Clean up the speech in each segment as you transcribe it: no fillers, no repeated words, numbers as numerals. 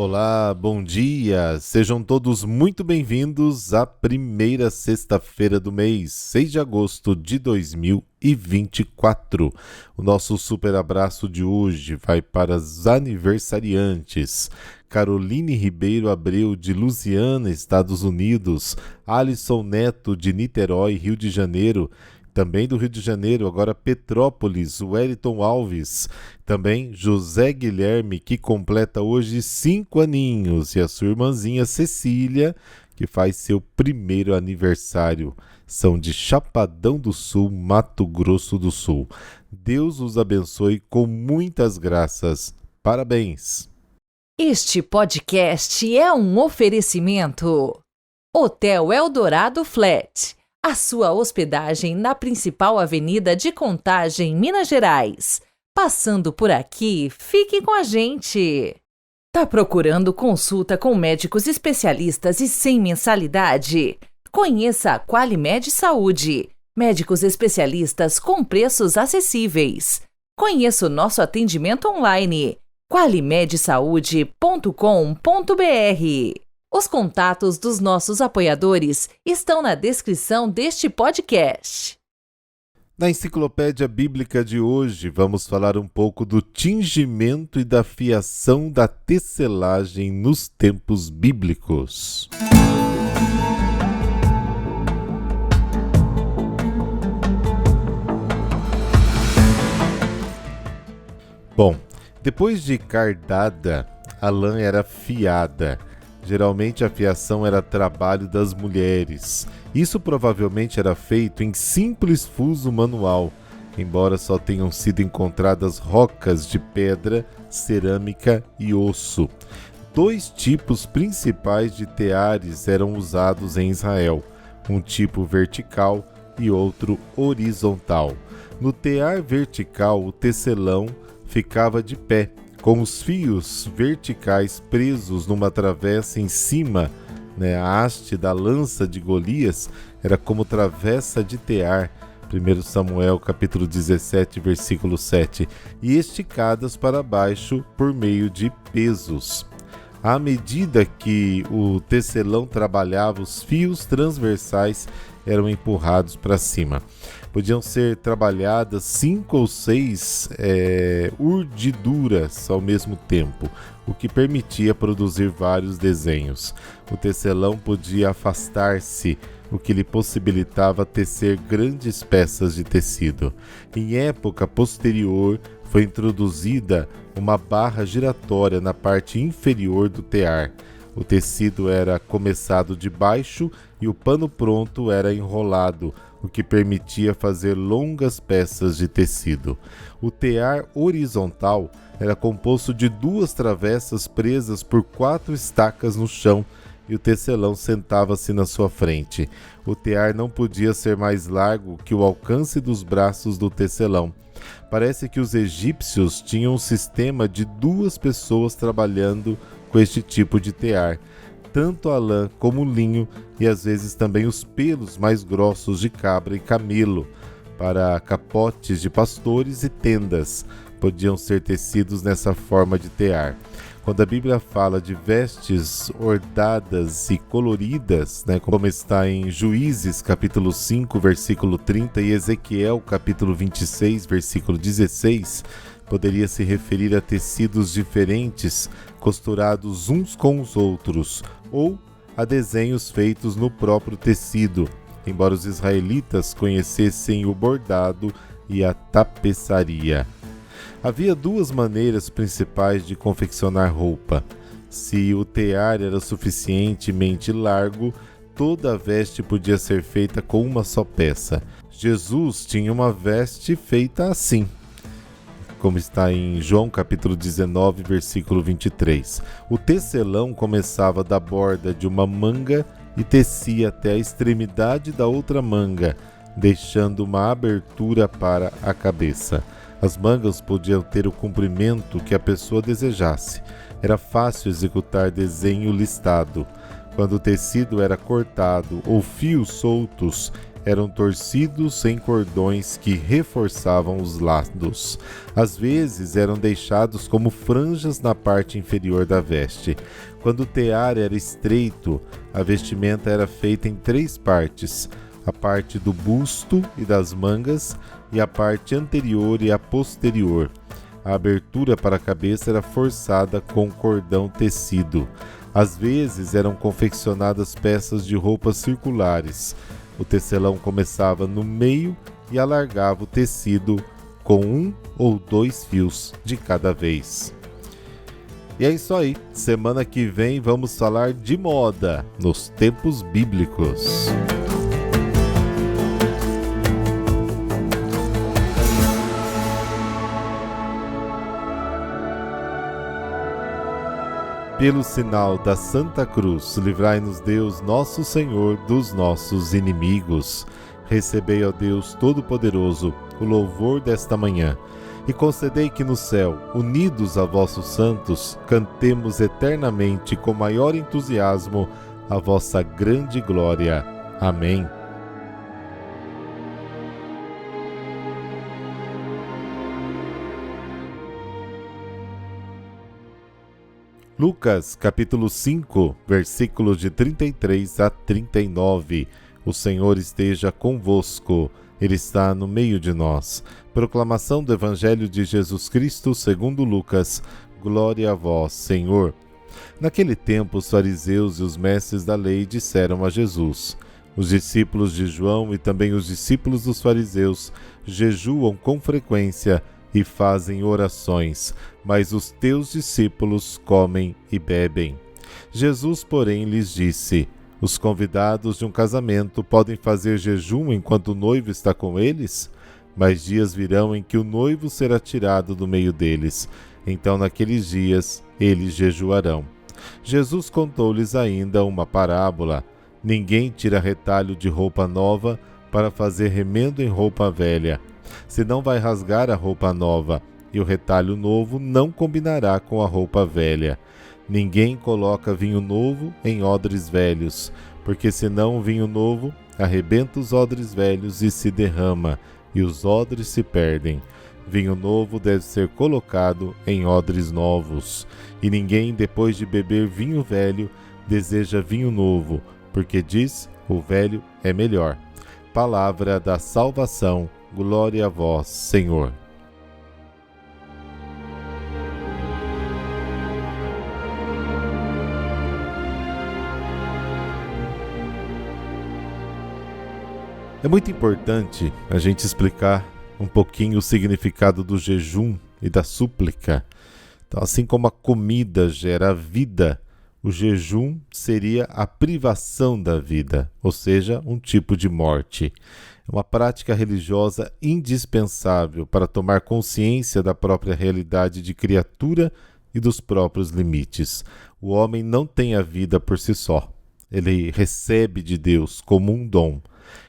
Olá, bom dia! Sejam todos muito bem-vindos à primeira sexta-feira do mês, 6 de agosto de 2024. O nosso super abraço de hoje vai para os aniversariantes. Caroline Ribeiro Abreu, de Lusiana, Estados Unidos. Alisson Neto, de Niterói, Rio de Janeiro. Também do Rio de Janeiro, agora Petrópolis, Wellington Alves. Também José Guilherme, que completa hoje 5 aninhos. E a sua irmãzinha Cecília, que faz seu primeiro aniversário. São de Chapadão do Sul, Mato Grosso do Sul. Deus os abençoe com muitas graças. Parabéns! Este podcast é um oferecimento. Hotel Eldorado Flat. A sua hospedagem na principal avenida de Contagem, Minas Gerais. Passando por aqui, fique com a gente. Tá procurando consulta com médicos especialistas e sem mensalidade? Conheça a Qualimed Saúde. Médicos especialistas com preços acessíveis. Conheça o nosso atendimento online. qualimedsaude.com.br. Os contatos dos nossos apoiadores estão na descrição deste podcast. Na Enciclopédia Bíblica de hoje, vamos falar um pouco do tingimento e da fiação da tecelagem nos tempos bíblicos. Bom, depois de cardada, a lã era fiada. Geralmente a fiação era trabalho das mulheres. Isso provavelmente era feito em simples fuso manual, embora só tenham sido encontradas rocas de pedra, cerâmica e osso. 2 tipos principais de teares eram usados em Israel, um tipo vertical e outro horizontal. No tear vertical, o tecelão ficava de pé, com os fios verticais presos numa travessa em cima, a haste da lança de Golias era como travessa de tear, 1 Samuel capítulo 17, versículo 7, e esticadas para baixo por meio de pesos. À medida que o tecelão trabalhava, os fios transversais eram empurrados para cima. Podiam ser trabalhadas 5 ou 6 urdiduras ao mesmo tempo, o que permitia produzir vários desenhos. O tecelão podia afastar-se, o que lhe possibilitava tecer grandes peças de tecido. Em época posterior, foi introduzida uma barra giratória na parte inferior do tear. O tecido era começado de baixo e o pano pronto era enrolado, o que permitia fazer longas peças de tecido. O tear horizontal era composto de 2 travessas presas por 4 estacas no chão e o tecelão sentava-se na sua frente. O tear não podia ser mais largo que o alcance dos braços do tecelão. Parece que os egípcios tinham um sistema de 2 pessoas trabalhando com este tipo de tear, tanto a lã como o linho e às vezes também os pelos mais grossos de cabra e camelo, para capotes de pastores e tendas, podiam ser tecidos nessa forma de tear. Quando a Bíblia fala de vestes ordadas e coloridas, como está em Juízes capítulo 5, versículo 30 e Ezequiel capítulo 26, versículo 16, poderia se referir a tecidos diferentes costurados uns com os outros, ou a desenhos feitos no próprio tecido, embora os israelitas conhecessem o bordado e a tapeçaria. Havia 2 maneiras principais de confeccionar roupa. Se o tear era suficientemente largo, toda a veste podia ser feita com uma só peça. Jesus tinha uma veste feita assim, como está em João capítulo 19, versículo 23. O tecelão começava da borda de uma manga e tecia até a extremidade da outra manga, deixando uma abertura para a cabeça. As mangas podiam ter o comprimento que a pessoa desejasse. Era fácil executar desenho listado. Quando o tecido era cortado ou fios soltos, eram torcidos em cordões que reforçavam os lados. Às vezes eram deixados como franjas na parte inferior da veste. Quando o tear era estreito, a vestimenta era feita em 3 partes: a parte do busto e das mangas, e a parte anterior e a posterior. A abertura para a cabeça era forçada com cordão tecido. Às vezes eram confeccionadas peças de roupas circulares. O tecelão começava no meio e alargava o tecido com 1 ou 2 fios de cada vez. E é isso aí. Semana que vem vamos falar de moda nos tempos bíblicos. Pelo sinal da Santa Cruz, livrai-nos Deus, nosso Senhor, dos nossos inimigos. Recebei, ó Deus Todo-Poderoso, o louvor desta manhã, e concedei que no céu, unidos a vossos santos, cantemos eternamente com maior entusiasmo a vossa grande glória. Amém. Lucas, capítulo 5, versículos de 33 a 39. O Senhor esteja convosco. Ele está no meio de nós. Proclamação do Evangelho de Jesus Cristo segundo Lucas. Glória a vós, Senhor. Naquele tempo, os fariseus e os mestres da lei disseram a Jesus: os discípulos de João e também os discípulos dos fariseus jejuam com frequência e fazem orações, mas os teus discípulos comem e bebem. Jesus, porém, lhes disse: os convidados de um casamento podem fazer jejum enquanto o noivo está com eles? Mas dias virão em que o noivo será tirado do meio deles. Então, naqueles dias, eles jejuarão. Jesus contou-lhes ainda uma parábola: ninguém tira retalho de roupa nova para fazer remendo em roupa velha. Senão vai rasgar a roupa nova, e o retalho novo não combinará com a roupa velha. Ninguém coloca vinho novo em odres velhos, porque senão o vinho novo arrebenta os odres velhos e se derrama, e os odres se perdem. Vinho novo deve ser colocado em odres novos, e ninguém, depois de beber vinho velho, deseja vinho novo, porque diz: o velho é melhor. Palavra da salvação. Glória a vós, Senhor. É muito importante a gente explicar um pouquinho o significado do jejum e da súplica. Então, assim como a comida gera a vida, o jejum seria a privação da vida, ou seja, um tipo de morte. É uma prática religiosa indispensável para tomar consciência da própria realidade de criatura e dos próprios limites. O homem não tem a vida por si só. Ele recebe de Deus como um dom.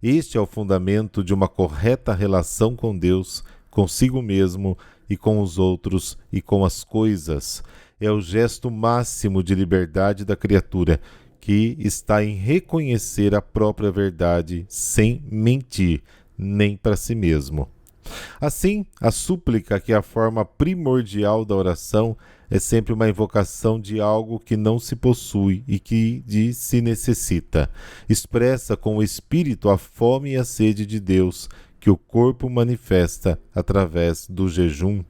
Este é o fundamento de uma correta relação com Deus, consigo mesmo e com os outros e com as coisas. É o gesto máximo de liberdade da criatura, que está em reconhecer a própria verdade sem mentir, nem para si mesmo. Assim, a súplica, que é a forma primordial da oração, é sempre uma invocação de algo que não se possui e que se necessita. Expressa com o espírito a fome e a sede de Deus, que o corpo manifesta através do jejum.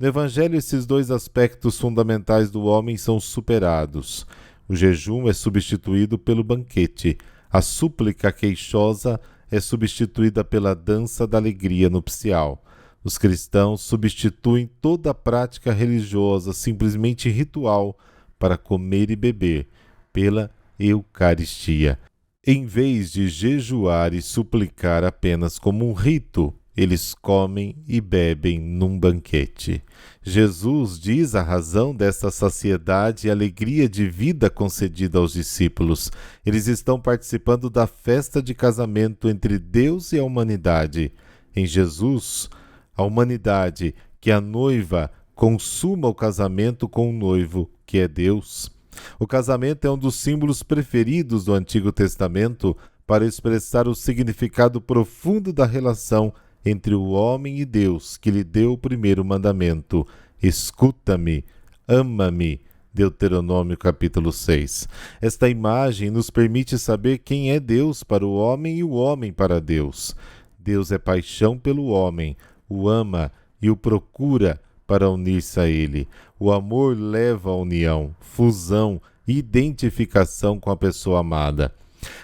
No Evangelho, esses 2 aspectos fundamentais do homem são superados. O jejum é substituído pelo banquete. A súplica queixosa é substituída pela dança da alegria nupcial. Os cristãos substituem toda a prática religiosa, simplesmente ritual, para comer e beber, pela Eucaristia. Em vez de jejuar e suplicar apenas como um rito, eles comem e bebem num banquete. Jesus diz a razão dessa saciedade e alegria de vida concedida aos discípulos. Eles estão participando da festa de casamento entre Deus e a humanidade. Em Jesus, a humanidade, que é a noiva, consuma o casamento com o noivo, que é Deus. O casamento é um dos símbolos preferidos do Antigo Testamento para expressar o significado profundo da relação entre o homem e Deus, que lhe deu o primeiro mandamento: escuta-me, ama-me. Deuteronômio capítulo 6. Esta imagem nos permite saber quem é Deus para o homem e o homem para Deus. Deus é paixão pelo homem, o ama e o procura para unir-se a ele. O amor leva a união, fusão e identificação com a pessoa amada.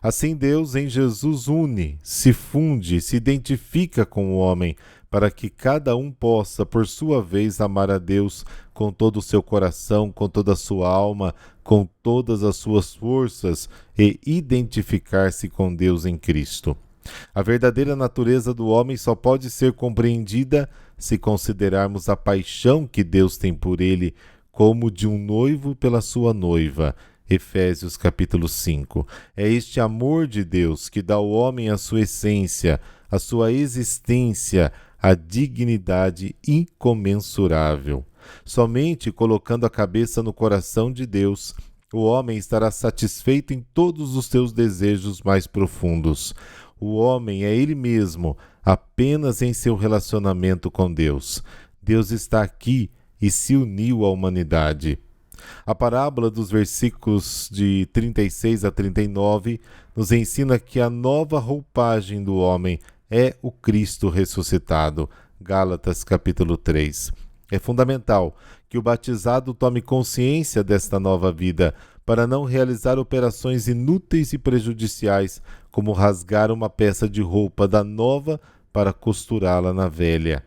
Assim, Deus em Jesus une, se funde, se identifica com o homem, para que cada um possa, por sua vez, amar a Deus com todo o seu coração, com toda a sua alma, com todas as suas forças e identificar-se com Deus em Cristo. A verdadeira natureza do homem só pode ser compreendida se considerarmos a paixão que Deus tem por ele como de um noivo pela sua noiva. Efésios capítulo 5. É este amor de Deus que dá ao homem a sua essência, a sua existência, a dignidade incomensurável. Somente colocando a cabeça no coração de Deus, o homem estará satisfeito em todos os seus desejos mais profundos. O homem é ele mesmo, apenas em seu relacionamento com Deus. Deus está aqui e se uniu à humanidade. A parábola dos versículos de 36 a 39 nos ensina que a nova roupagem do homem é o Cristo ressuscitado. Gálatas capítulo 3. É fundamental que o batizado tome consciência desta nova vida para não realizar operações inúteis e prejudiciais, como rasgar uma peça de roupa da nova para costurá-la na velha.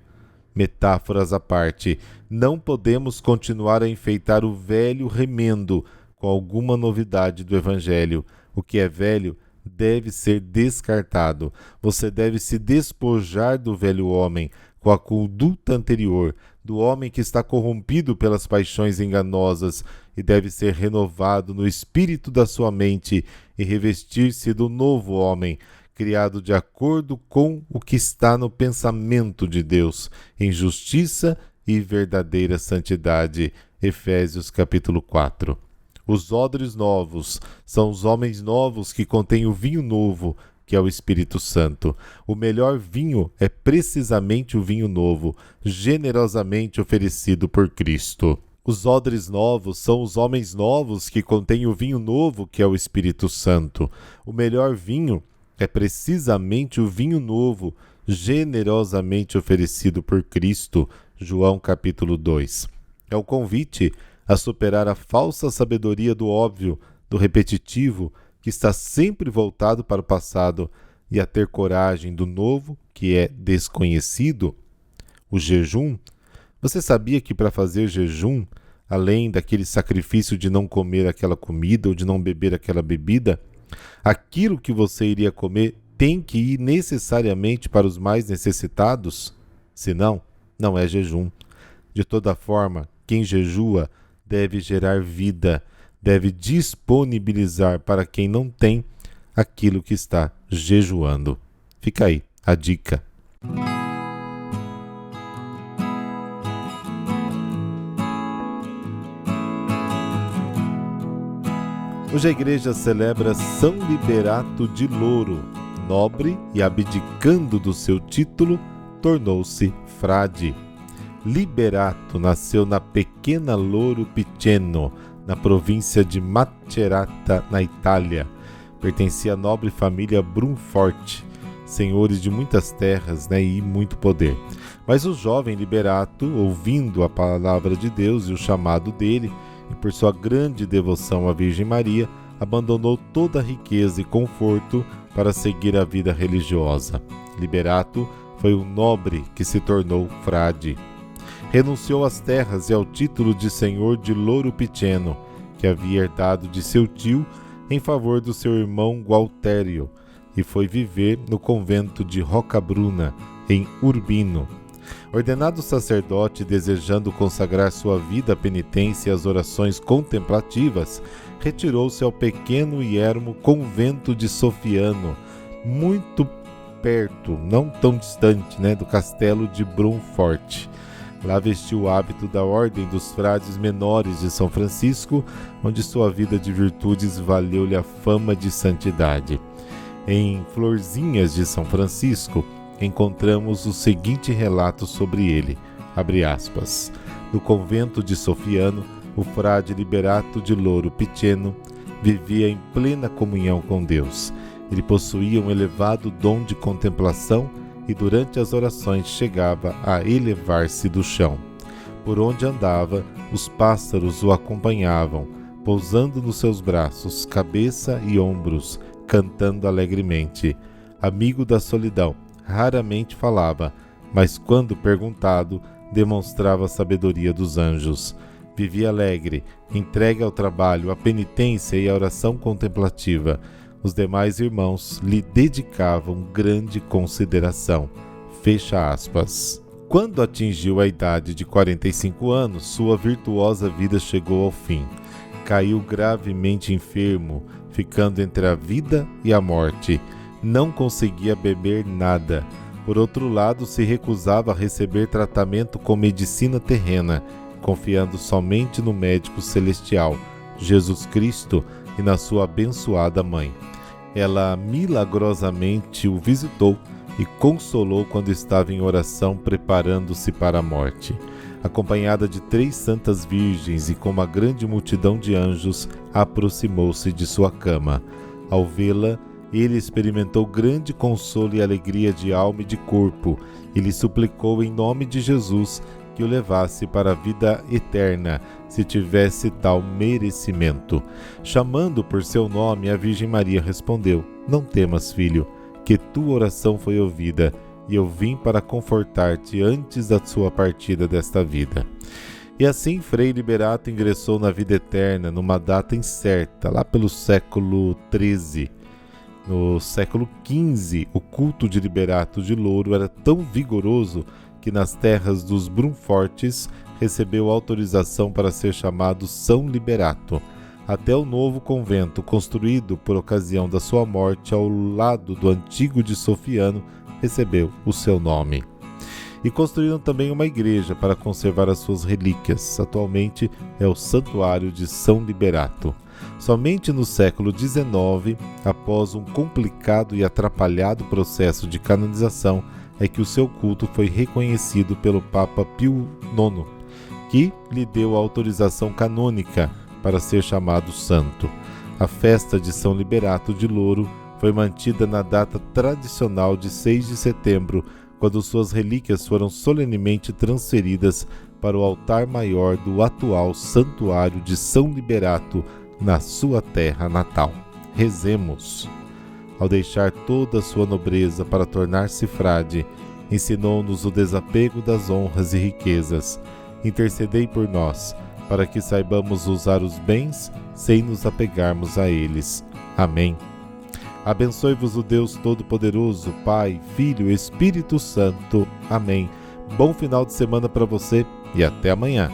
Metáforas à parte, não podemos continuar a enfeitar o velho remendo com alguma novidade do Evangelho. O que é velho deve ser descartado. Você deve se despojar do velho homem com a conduta anterior, do homem que está corrompido pelas paixões enganosas e deve ser renovado no espírito da sua mente e revestir-se do novo homem, criado de acordo com o que está no pensamento de Deus, em justiça e verdadeira santidade. Efésios capítulo 4. Os odres novos são os homens novos que contêm o vinho novo, que é o Espírito Santo. O melhor vinho é precisamente o vinho novo, generosamente oferecido por Cristo. Os odres novos são os homens novos que contêm o vinho novo, que é o Espírito Santo. O melhor vinho é precisamente o vinho novo, generosamente oferecido por Cristo. João capítulo 2. É o convite a superar a falsa sabedoria do óbvio, do repetitivo, que está sempre voltado para o passado, e a ter coragem do novo, que é desconhecido. O jejum. Você sabia que para fazer jejum, além daquele sacrifício de não comer aquela comida ou de não beber aquela bebida, aquilo que você iria comer tem que ir necessariamente para os mais necessitados? Senão, não é jejum. De toda forma, quem jejua deve gerar vida, deve disponibilizar para quem não tem aquilo que está jejuando. Fica aí a dica. Hoje a igreja celebra São Liberato de Louro, nobre e abdicando do seu título, tornou-se frade. Liberato nasceu na pequena Louro Piceno, na província de Macerata, na Itália. Pertencia à nobre família Brunforte, senhores de muitas terras, e muito poder. Mas o jovem Liberato, ouvindo a palavra de Deus e o chamado dele, e por sua grande devoção à Virgem Maria, abandonou toda a riqueza e conforto para seguir a vida religiosa. Liberato foi um nobre que se tornou frade. Renunciou às terras e ao título de senhor de Louro Piceno, que havia herdado de seu tio em favor do seu irmão Gualtério, e foi viver no convento de Rocabruna, em Urbino. Ordenado sacerdote, desejando consagrar sua vida à penitência e às orações contemplativas, retirou-se ao pequeno e ermo convento de Sofiano, muito perto, não tão distante, do castelo de Brunforte. Lá vestiu o hábito da Ordem dos Frades Menores de São Francisco, onde sua vida de virtudes valeu-lhe a fama de santidade. Em Florzinhas de São Francisco, encontramos o seguinte relato sobre ele, abre aspas, no convento de Sofiano, o frade Liberato de Louro Piceno vivia em plena comunhão com Deus. Ele possuía um elevado dom de contemplação e durante as orações chegava a elevar-se do chão. Por onde andava, os pássaros o acompanhavam, pousando nos seus braços, cabeça e ombros, cantando alegremente. Amigo da solidão, raramente falava, mas quando perguntado, demonstrava a sabedoria dos anjos. Vivia alegre, entregue ao trabalho, à penitência e à oração contemplativa. Os demais irmãos lhe dedicavam grande consideração. Fecha aspas. Quando atingiu a idade de 45 anos, sua virtuosa vida chegou ao fim. Caiu gravemente enfermo, ficando entre a vida e a morte. Não conseguia beber nada. Por outro lado, se recusava a receber tratamento com medicina terrena, confiando somente no médico celestial, Jesus Cristo, e na sua abençoada mãe. Ela milagrosamente o visitou e consolou quando estava em oração preparando-se para a morte. Acompanhada de 3 santas virgens e com uma grande multidão de anjos, aproximou-se de sua cama. Ao vê-la, ele experimentou grande consolo e alegria de alma e de corpo, e lhe suplicou em nome de Jesus que o levasse para a vida eterna, se tivesse tal merecimento. Chamando por seu nome, a Virgem Maria respondeu: Não temas, filho, que tua oração foi ouvida, e eu vim para confortar-te antes da sua partida desta vida. E assim Frei Liberato ingressou na vida eterna numa data incerta, lá pelo século XIII. No século XV, o culto de Liberato de Louro era tão vigoroso que nas terras dos Brunfortes recebeu autorização para ser chamado São Liberato. Até o novo convento, construído por ocasião da sua morte ao lado do antigo de Sofiano, recebeu o seu nome. E construíram também uma igreja para conservar as suas relíquias. Atualmente é o Santuário de São Liberato. Somente no século XIX, após um complicado e atrapalhado processo de canonização, é que o seu culto foi reconhecido pelo Papa Pio IX, que lhe deu a autorização canônica para ser chamado santo. A festa de São Liberato de Louro foi mantida na data tradicional de 6 de setembro, quando suas relíquias foram solenemente transferidas para o altar maior do atual Santuário de São Liberato, na sua terra natal. Rezemos. Ao deixar toda a sua nobreza para tornar-se frade, ensinou-nos o desapego das honras e riquezas. Intercedei por nós, para que saibamos usar os bens sem nos apegarmos a eles. Amém. Abençoe-vos o Deus Todo-Poderoso, Pai, Filho e Espírito Santo. Amém. Bom final de semana para você e até amanhã.